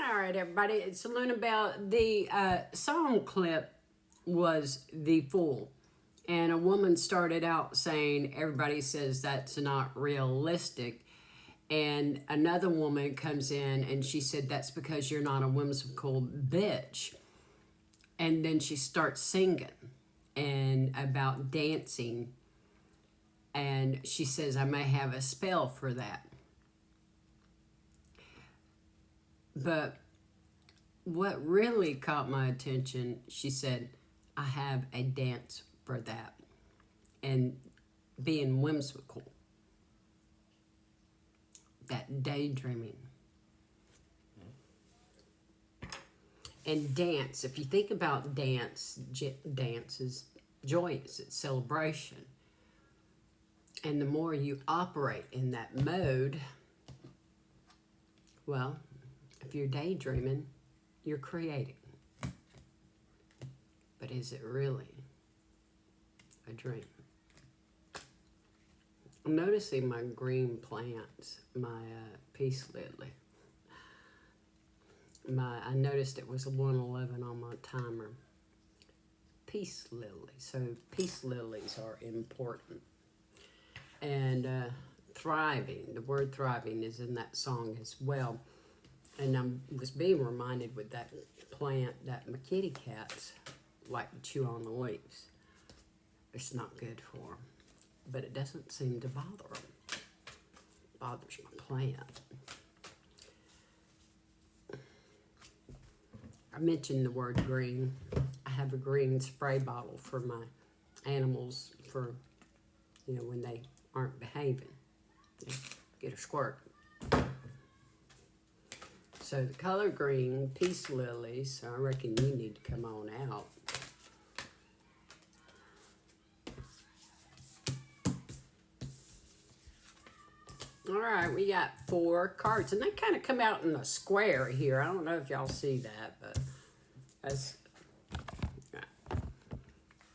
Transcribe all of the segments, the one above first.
All right, everybody. It's Luna Bell. The song clip was The Fool. And a woman started out saying, everybody says that's not realistic. And another woman comes in and she said, that's because you're not a whimsical bitch. And then she starts singing and about dancing. And she says, I may have a spell for that. But what really caught my attention, she said, I have a dance for that. And being whimsical. That daydreaming. And dance, if you think about dance, dance is joyous, it's celebration. And the more you operate in that mode, well, if you're daydreaming, you're creating. But is it really a dream? I'm noticing my green plants, my peace lily. I noticed it was 1:11 on my timer. Peace lily. So peace lilies are important. And thriving, the word thriving is in that song as well. And I was being reminded with that plant that my kitty cats like to chew on the leaves. It's not good for them. But it doesn't seem to bother them. It bothers my plant. I mentioned the word green. I have a green spray bottle for my animals for, when they aren't behaving. Get a squirt. So the color green, peace lilies, so I reckon you need to come on out. All right, we got 4 cards, and they kind of come out in a square here. I don't know if y'all see that, but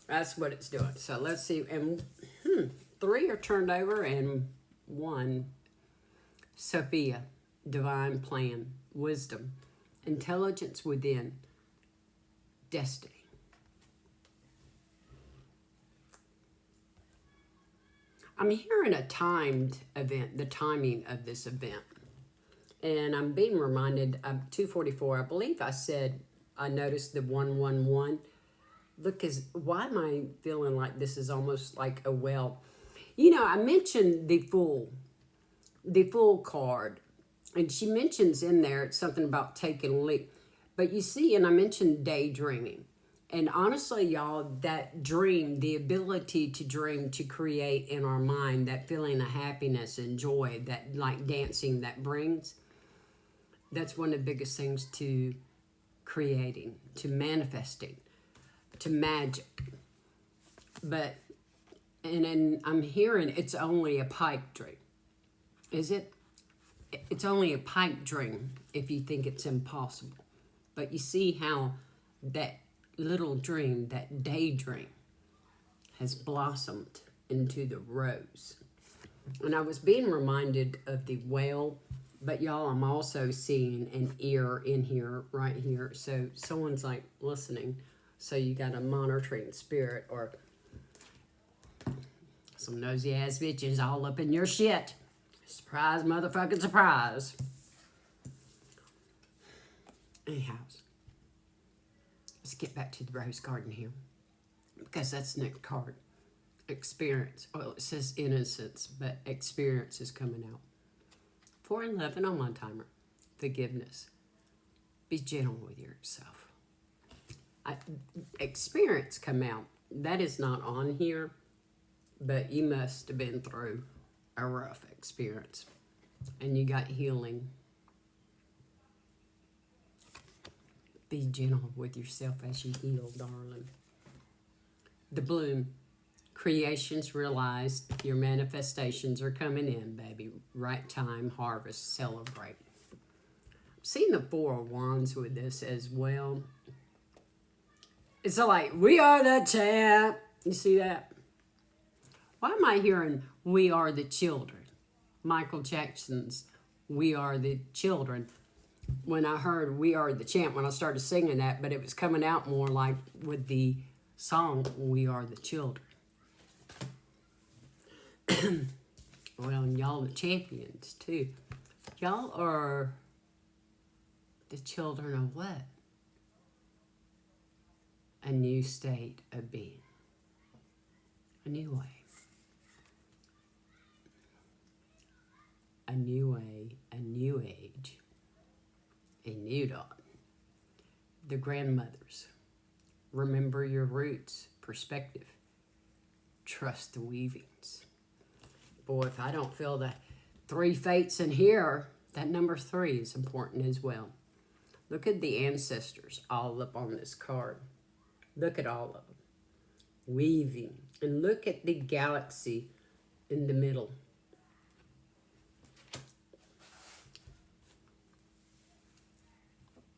that's what it's doing. So let's see, and 3 are turned over, and 1, Sophia, divine plan, wisdom, intelligence within, destiny. I'm hearing a timed event, the timing of this event. And I'm being reminded of 244. I believe I said I noticed the 111. Look, why am I feeling like this is almost like a well? I mentioned the Fool card. And she mentions in there, it's something about taking a leap. But you see, and I mentioned daydreaming. And honestly, y'all, that dream, the ability to dream, to create in our mind, that feeling of happiness and joy, that like dancing that brings, that's one of the biggest things to creating, to manifesting, to magic. But, and I'm hearing it's only a pipe dream. Is it? It's only a pipe dream if you think it's impossible. But you see how that little dream, that daydream, has blossomed into the rose. And I was being reminded of the whale, but y'all, I'm also seeing an ear in here, right here. So someone's like listening. So you got a monitoring spirit or some nosy ass bitches all up in your shit. Surprise, motherfucking surprise. Anyhow, let's get back to the rose garden here, because that's the next card. Experience. Well, it says innocence, but experience is coming out. 4:11 on my timer. Forgiveness. Be gentle with yourself. Experience come out. That is not on here, but you must have been through a rough experience, and you got healing. Be gentle with yourself as you heal, darling. The bloom. Creations realized, your manifestations are coming in, baby. Right time, harvest, celebrate. I've seen the 4 of Wands with this as well. It's like, we are the champ. You see that? Why am I hearing we are the children? Michael Jackson's We Are the Children. when I heard We Are the Champ, when I started singing that, but it was coming out more like with the song We Are the Children. Well, and y'all the champions too. Y'all are the children of what? A new state of being. A new way. A new way, a new age, a new dawn. The grandmothers. Remember your roots, perspective. Trust the weavings. Boy, if I don't feel the 3 fates in here, that number 3 is important as well. Look at the ancestors all up on this card. Look at all of them. Weaving. And look at the galaxy in the middle.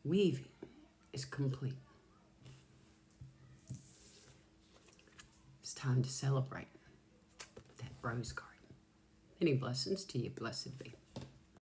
Weaving is complete. It's time to celebrate that rose garden. Many blessings to you, blessed be.